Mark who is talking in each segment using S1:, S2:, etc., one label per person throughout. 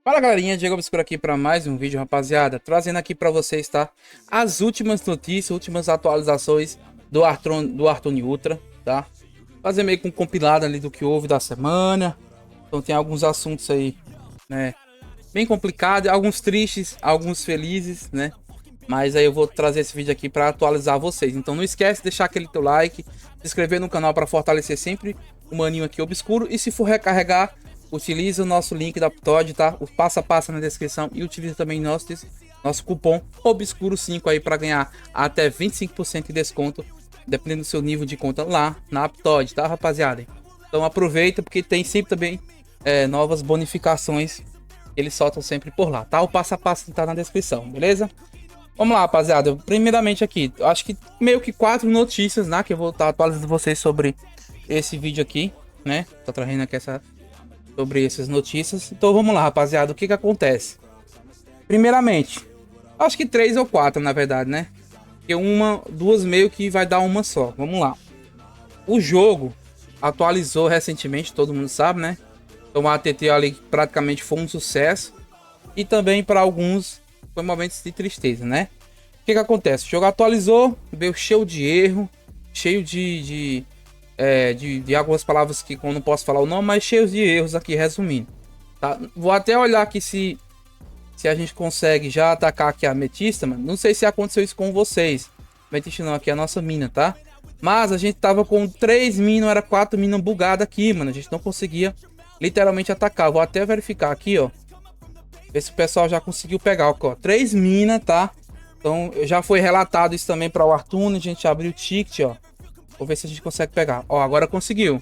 S1: Fala galerinha, Diego Obscuro aqui para mais um vídeo, rapaziada. Trazendo aqui para vocês, tá? As últimas notícias, últimas atualizações do Hearthstone Ultra, tá? Fazer meio que um compilado ali do que houve da semana. Então tem alguns assuntos aí, né? Bem complicado, alguns tristes, alguns felizes, né? Mas aí eu vou trazer esse vídeo aqui para atualizar vocês. Então não esquece de deixar aquele teu like, se inscrever no canal para fortalecer sempre o maninho aqui obscuro. E se for recarregar, utiliza o nosso link da Aptod, tá? O passo a passo na descrição. E utiliza também nosso cupom OBSCURO5 aí para ganhar até 25% de desconto, dependendo do seu nível de conta lá na Aptod, tá, rapaziada? Então aproveita, porque tem sempre também novas bonificações. Eles soltam sempre por lá, tá? O passo a passo tá na descrição, beleza? Vamos lá, rapaziada. Primeiramente aqui, acho que meio que 4 notícias, né? Que eu vou estar atualizando vocês sobre esse vídeo aqui, né? Tô trazendo aqui sobre essas notícias. Então vamos lá, rapaziada. O que acontece? Primeiramente, acho que 3 ou 4, na verdade, né? Porque duas meio que vai dar uma só. Vamos lá. O jogo atualizou recentemente, todo mundo sabe, né? Então o ATT ali praticamente foi um sucesso. E também para alguns foi momentos de tristeza, né? O que acontece? O jogo atualizou, veio cheio de erro, cheio de algumas palavras que eu não posso falar o nome, mas cheio de erros aqui, resumindo. Tá? Vou até olhar aqui se a gente consegue já atacar aqui a ametista, mano. Não sei se aconteceu isso com vocês. Ametista não, aqui é a nossa mina, tá? Mas a gente tava com 3 minas, era 4 minas bugadas aqui, mano. A gente não conseguia literalmente atacar. Vou até verificar aqui, ó. Ver se o pessoal já conseguiu pegar, ó. 3 minas, tá? Então já foi relatado isso também para o Hearthstone. A gente abriu o ticket, ó. Vou ver se a gente consegue pegar. Ó, agora conseguiu.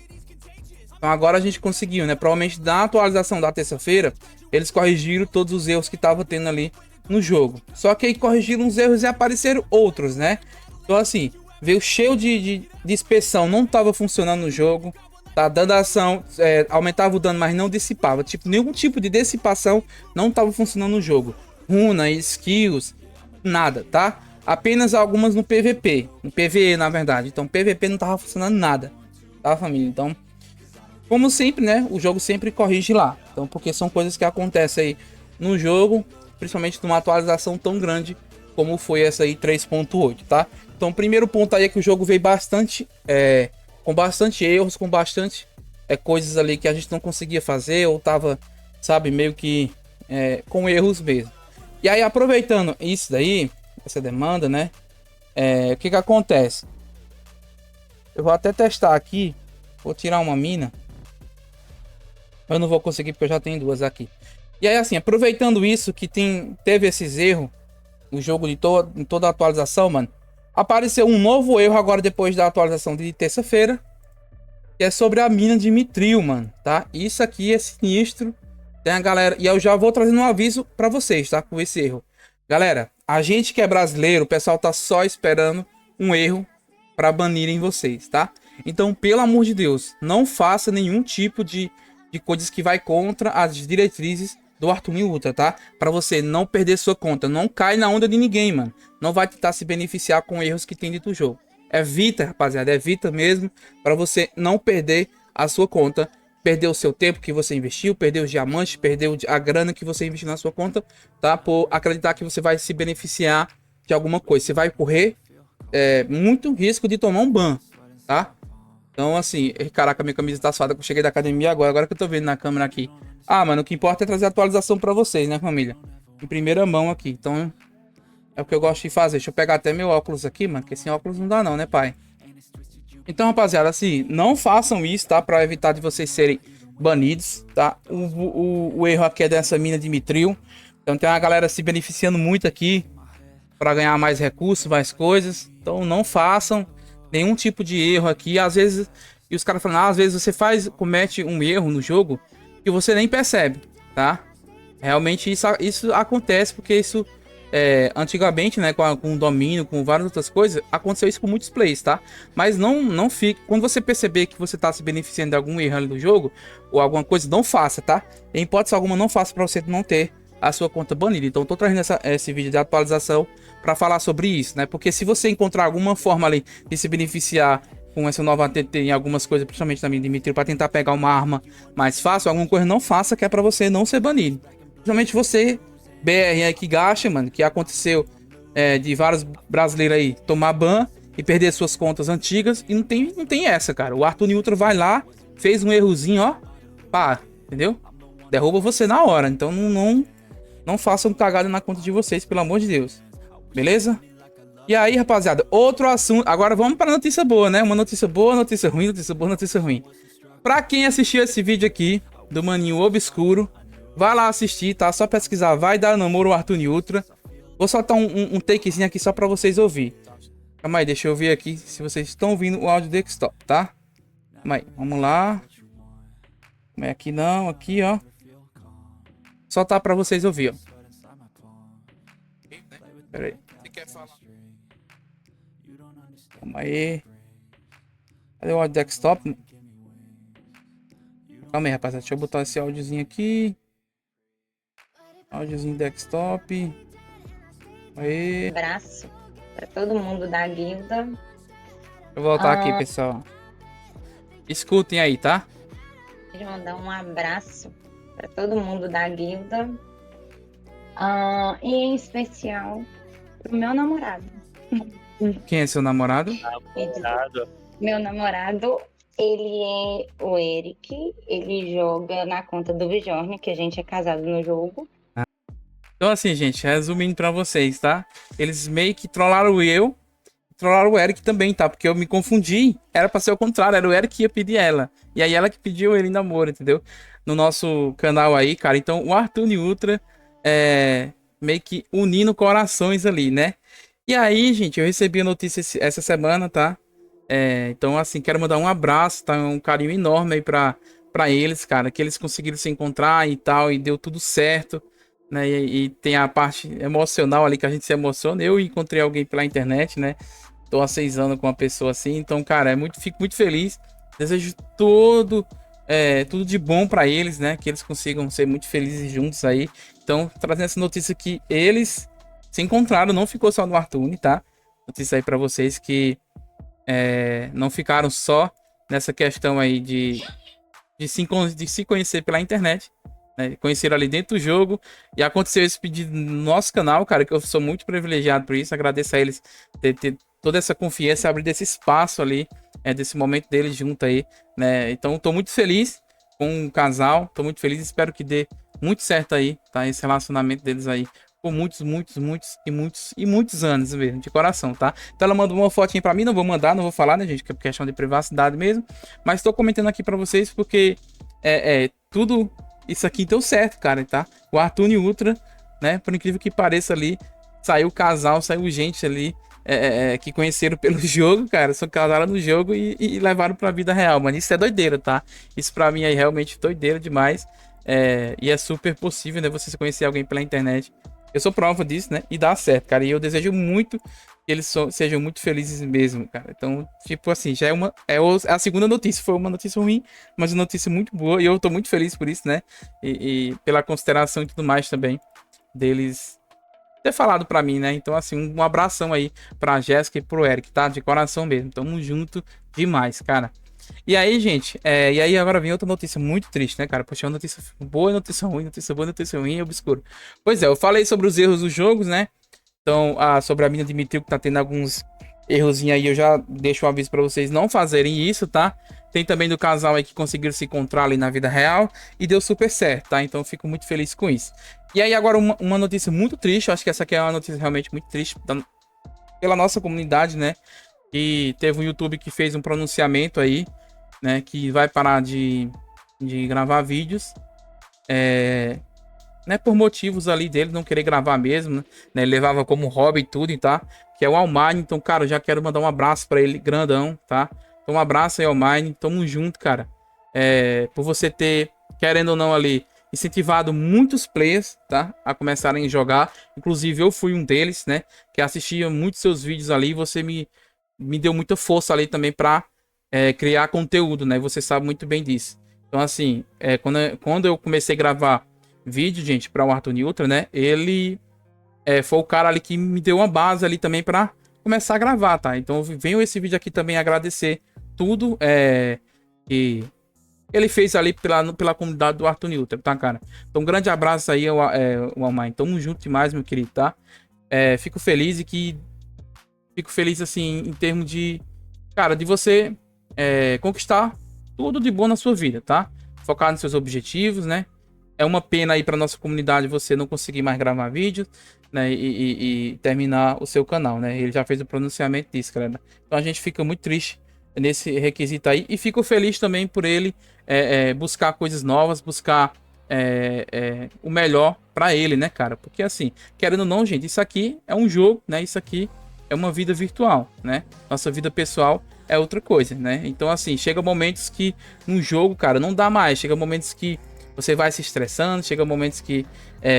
S1: Então agora a gente conseguiu, né? Provavelmente na atualização da terça-feira, eles corrigiram todos os erros que tava tendo ali no jogo. Só que aí corrigiram os erros e apareceram outros, né? Então assim, veio cheio de inspeção, não tava funcionando no jogo. Tá dando ação, aumentava o dano, mas não dissipava. Tipo, nenhum tipo de dissipação não tava funcionando no jogo. Runa, skills, nada, tá? Apenas algumas no PVP, no PVE na verdade. Então PVP não tava funcionando nada, tá, família? Então, como sempre, né, o jogo sempre corrige lá. Então, porque são coisas que acontecem aí no jogo, principalmente numa atualização tão grande como foi essa aí 3.8, tá? Então, o primeiro ponto aí é que o jogo veio bastante com bastante erros, com bastante coisas ali que a gente não conseguia fazer, ou tava, sabe, meio que com erros mesmo. E aí, aproveitando isso daí, essa demanda, né? O que acontece? Eu vou até testar aqui. Vou tirar uma mina. Eu não vou conseguir porque eu já tenho 2 aqui. E aí, assim, aproveitando isso que teve esses erros no jogo em toda a atualização, mano. Apareceu um novo erro agora depois da atualização de terça-feira. Que é sobre a mina de Mithril, mano, tá? Isso aqui é sinistro. Tem a galera... E eu já vou trazendo um aviso pra vocês, tá? Com esse erro. Galera, a gente que é brasileiro, o pessoal tá só esperando um erro pra banirem vocês, tá? Então, pelo amor de Deus, não faça nenhum tipo de coisas que vai contra as diretrizes do Hearthstone Ultra, tá? Pra você não perder sua conta. Não cai na onda de ninguém, mano. Não vai tentar se beneficiar com erros que tem dentro do jogo. Evita, rapaziada. Evita mesmo. Pra você não perder a sua conta. Perder o seu tempo que você investiu. Perder os diamantes. Perder a grana que você investiu na sua conta. Tá? Por acreditar que você vai se beneficiar de alguma coisa. Você vai correr muito risco de tomar um ban. Tá? Então, assim, caraca, minha camisa tá suada que eu cheguei da academia agora que eu tô vendo na câmera aqui. Ah, mano, o que importa é trazer atualização pra vocês, né, família? Em primeira mão aqui, então é o que eu gosto de fazer. Deixa eu pegar até meu óculos aqui, mano, porque sem óculos não dá não, né, pai? Então, rapaziada, assim, não façam isso, tá? Pra evitar de vocês serem banidos, tá? O erro aqui é dessa mina de Mithril. Então tem uma galera se beneficiando muito aqui pra ganhar mais recursos, mais coisas. Então não façam nenhum tipo de erro aqui. Às vezes, e os caras falam, às vezes você comete um erro no jogo que você nem percebe, tá? Realmente isso acontece porque isso antigamente, né, com o domínio, com várias outras coisas, aconteceu isso com muitos plays, tá? Mas não fique, quando você perceber que você tá se beneficiando de algum erro ali do jogo ou alguma coisa, não faça, tá? Em hipótese alguma, não faça para você não ter a sua conta banida. Então, tô trazendo esse vídeo de atualização para falar sobre isso, né? Porque se você encontrar alguma forma ali de se beneficiar com essa nova ATT em algumas coisas, principalmente também de Mithril, para tentar pegar uma arma mais fácil, alguma coisa não faça, que é para você não ser banido. Principalmente você, BR aí que gasta, mano, que aconteceu de vários brasileiros aí tomar ban e perder suas contas antigas. E não tem essa, cara. O Arthur Nitro vai lá, fez um errozinho, ó. Pá, entendeu? Derruba você na hora. Então não façam cagada na conta de vocês, pelo amor de Deus. Beleza? E aí, rapaziada, outro assunto. Agora vamos para notícia boa, né? Uma notícia boa, notícia ruim, notícia boa, notícia ruim. Pra quem assistiu esse vídeo aqui, do Maninho Obscuro, vai lá assistir, tá? Só pesquisar, vai dar namoro Arthur Nitro. Vou soltar um takezinho aqui só pra vocês ouvir. Calma aí, deixa eu ver aqui se vocês estão ouvindo o áudio desktop, tá? Calma aí, vamos lá. Não é aqui não, aqui, ó. Só tá pra vocês ouvir, ó. Pera aí. Você quer falar? Calma aí. Cadê o áudio desktop? Calma aí, rapaziada. Deixa eu botar esse áudiozinho aqui. Áudiozinho desktop. Aí.
S2: Abraço para todo mundo da guilda.
S1: Deixa eu voltar aqui, pessoal. Escutem aí, tá?
S2: Queria mandar um abraço para todo mundo da guilda. E em especial pro meu namorado.
S1: Quem é seu namorado?
S2: Meu namorado, ele é o Eric. Ele joga na conta do Vijorne, que a gente é casado no jogo.
S1: Então assim, gente, resumindo pra vocês, tá? Eles meio que trollaram eu, trollaram o Eric também, tá? Porque eu me confundi, era pra ser o contrário, era o Eric que ia pedir ela. E aí ela que pediu ele em namoro, entendeu? No nosso canal aí, cara. Então o Arthur Nitro meio que unindo corações ali, né? E aí, gente, eu recebi a notícia essa semana, tá? Então assim, quero mandar um abraço, tá? Um carinho enorme aí pra eles, cara. Que eles conseguiram se encontrar e tal, e deu tudo certo. Né, e tem a parte emocional ali que a gente se emociona. Eu encontrei alguém pela internet, né? Tô há 6 anos com uma pessoa assim. Então, cara, fico muito feliz. Desejo tudo de bom pra eles, né? Que eles consigam ser muito felizes juntos aí. Então, trazendo essa notícia que eles se encontraram, não ficou só no Arthur, tá? Notícia aí pra vocês que não ficaram só nessa questão aí de se conhecer pela internet. Né, conheceram ali dentro do jogo e aconteceu esse pedido no nosso canal, cara, que eu sou muito privilegiado por isso. Agradeço a eles ter toda essa confiança, abrir desse espaço ali, desse momento deles junto aí, né? Então tô muito feliz com o casal, tô muito feliz, espero que dê muito certo aí, tá? Esse relacionamento deles aí por muitos anos mesmo, de coração, tá? Então ela mandou uma fotinha pra mim, não vou mandar, não vou falar, né, gente, que é questão de privacidade mesmo, mas tô comentando aqui pra vocês porque tudo isso aqui deu certo, cara, tá? O Arthur Nitro, né? Por incrível que pareça ali, saiu casal, saiu gente ali que conheceram pelo jogo, cara. Só casaram no jogo e levaram pra vida real, mano. Isso é doideira, tá? Isso pra mim é realmente doideira demais. E é super possível, né? Você conhecer alguém pela internet. Eu sou prova disso, né? E dá certo, cara. E eu desejo muito que eles sejam muito felizes mesmo, cara. Então, tipo assim, já é a segunda notícia. Foi uma notícia ruim, mas uma notícia muito boa. E eu tô muito feliz por isso, né? E pela consideração e tudo mais também deles ter falado pra mim, né? Então, assim, um abração aí pra Jéssica e pro Eric, tá? De coração mesmo. Tamo junto demais, cara. E aí, gente, e aí agora vem outra notícia muito triste, né, cara? Poxa, uma notícia boa, notícia ruim, notícia boa, notícia ruim, obscuro. Pois é, eu falei sobre os erros dos jogos, né? Então, sobre a mina Dimitril que tá tendo alguns errozinhos aí, eu já deixo um aviso pra vocês não fazerem isso, tá? Tem também do casal aí que conseguiram se encontrar ali na vida real e deu super certo, tá? Então, eu fico muito feliz com isso. E aí, agora, uma notícia muito triste, eu acho que essa aqui é uma notícia realmente muito triste pela nossa comunidade, né? E teve um YouTube que fez um pronunciamento aí, né? Que vai parar de gravar vídeos. Né, por motivos ali dele não querer gravar mesmo, né? Ele levava como hobby e tudo, tá? Que é o Almine. Então, cara, eu já quero mandar um abraço pra ele, grandão, tá? Então, um abraço aí, Almine. Tamo junto, cara. Por você ter, querendo ou não ali, incentivado muitos players, tá? A começarem a jogar. Inclusive, eu fui um deles, né? Que assistia muitos seus vídeos ali. E você me deu muita força ali também pra criar conteúdo, né? Você sabe muito bem disso. Então, assim, quando eu comecei a gravar vídeo, gente, para o Arthur Nitro, né? Ele foi o cara ali que me deu uma base ali também para começar a gravar, tá? Então venho esse vídeo aqui também agradecer tudo que ele fez ali pela comunidade do Arthur Newton, tá, cara? Então, um grande abraço aí, o Almine. Tamo junto demais, meu querido, tá? Fico feliz fico feliz, assim, em termos de, cara, de você conquistar tudo de bom na sua vida, tá? Focar nos seus objetivos, né? É uma pena aí pra nossa comunidade você não conseguir mais gravar vídeos, né? E terminar o seu canal, né? Ele já fez o pronunciamento disso, galera. Então a gente fica muito triste nesse requisito aí. E fico feliz também por ele buscar coisas novas, buscar o melhor pra ele, né, cara? Porque assim, querendo ou não, gente, isso aqui é um jogo, né? Isso aqui é uma vida virtual, né? Nossa vida pessoal é outra coisa, né? Então, assim, chega momentos que num jogo, cara, não dá mais. Chega momentos que você vai se estressando, chega momentos que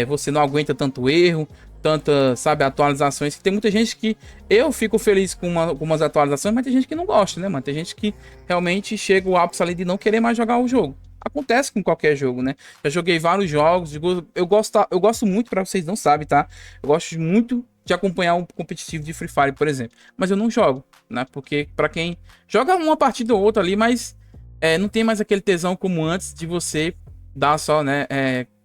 S1: você não aguenta tanto erro, tanta, sabe, atualizações. Tem muita gente que eu fico feliz com algumas atualizações, mas tem gente que não gosta, né, mano? Tem gente que realmente chega o ápice ali de não querer mais jogar o jogo. Acontece com qualquer jogo, né? Já joguei vários jogos, eu gosto muito, pra vocês não sabem, tá? Eu gosto muito de acompanhar um competitivo de Free Fire, por exemplo. Mas eu não jogo, né? Porque pra quem joga uma partida ou outra ali, mas não tem mais aquele tesão como antes de você dar só, né?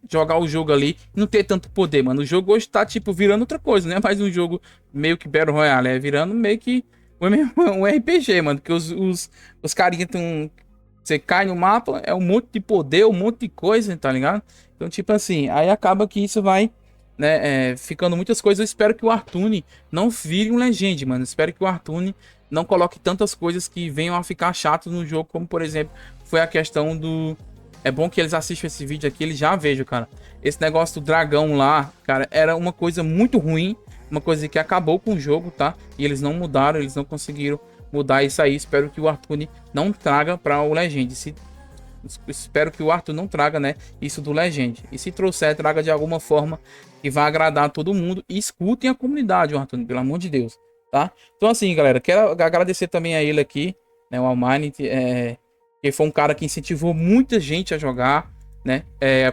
S1: Jogar o jogo ali e não ter tanto poder, mano. O jogo hoje tá, tipo, virando outra coisa, né? Mais um jogo meio que Battle Royale, virando meio que um RPG, mano. Porque os carinha tão... Você cai no mapa, é um monte de poder, um monte de coisa, tá ligado? Então, tipo assim, aí acaba que isso vai, né, ficando muitas coisas. Eu espero que o Artune não vire um Legend, mano. Eu espero que o Artune não coloque tantas coisas que venham a ficar chato no jogo, como, por exemplo, foi a questão do... É bom que eles assistam esse vídeo aqui, eles já vejam, cara. Esse negócio do dragão lá, cara, era uma coisa muito ruim. Uma coisa que acabou com o jogo, tá? E eles não mudaram, eles não conseguiram mudar isso aí. Espero que o Arthur não traga para o Legend. Espero que o Arthur não traga, né, isso do Legend. E se trouxer, traga de alguma forma que vai agradar todo mundo. E escutem a comunidade, o Arthur, pelo amor de Deus, tá? Então assim, galera, quero agradecer também a ele aqui, né, o Almine, que foi um cara que incentivou muita gente a jogar, né?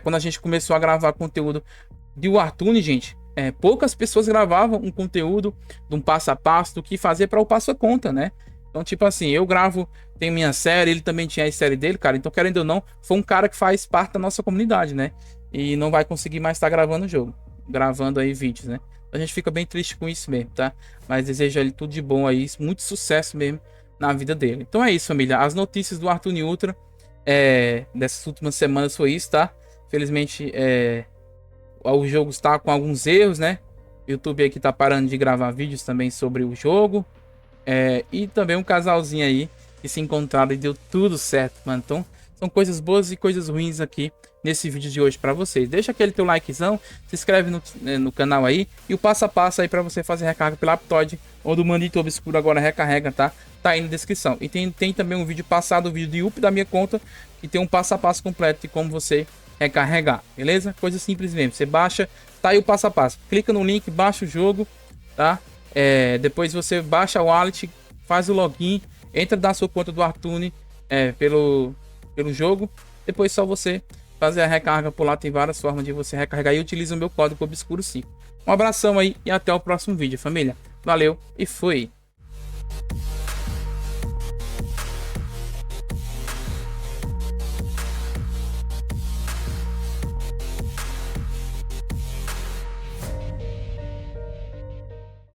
S1: Quando a gente começou a gravar conteúdo de Wartune, gente, poucas pessoas gravavam um conteúdo de um passo a passo do que fazer para o passo a conta, né? Então, tipo assim, eu gravo, tenho minha série, ele também tinha a série dele, cara. Então, querendo ou não, foi um cara que faz parte da nossa comunidade, né? E não vai conseguir mais estar gravando o jogo, gravando aí vídeos, né? A gente fica bem triste com isso mesmo, tá? Mas desejo ele tudo de bom aí, muito sucesso mesmo na vida dele. Então é isso, família. As notícias do Arthur Newton dessas últimas semanas foi isso, tá? Felizmente, o jogo está com alguns erros, né? O YouTube aqui tá parando de gravar vídeos também sobre o jogo. E também um casalzinho aí que se encontraram e deu tudo certo, mano. Então, são coisas boas e coisas ruins aqui nesse vídeo de hoje para vocês. Deixa aquele teu likezão, se inscreve no canal aí. E o passo a passo aí para você fazer recarga pela Aptoide, onde o Manito Obscuro agora recarrega, tá? Tá aí na descrição. E tem também um vídeo passado, o vídeo de up da minha conta, que tem um passo a passo completo de como você recarregar, beleza? Coisa simples mesmo. Você baixa, tá aí o passo a passo. Clica no link, baixa o jogo, tá? Depois você baixa o wallet, faz o login, entra da sua conta do Artune pelo jogo. Depois só você fazer a recarga por lá. Tem várias formas de você recarregar e utiliza o meu código Obscuro5. Um abração aí e até o próximo vídeo, família. Valeu e fui!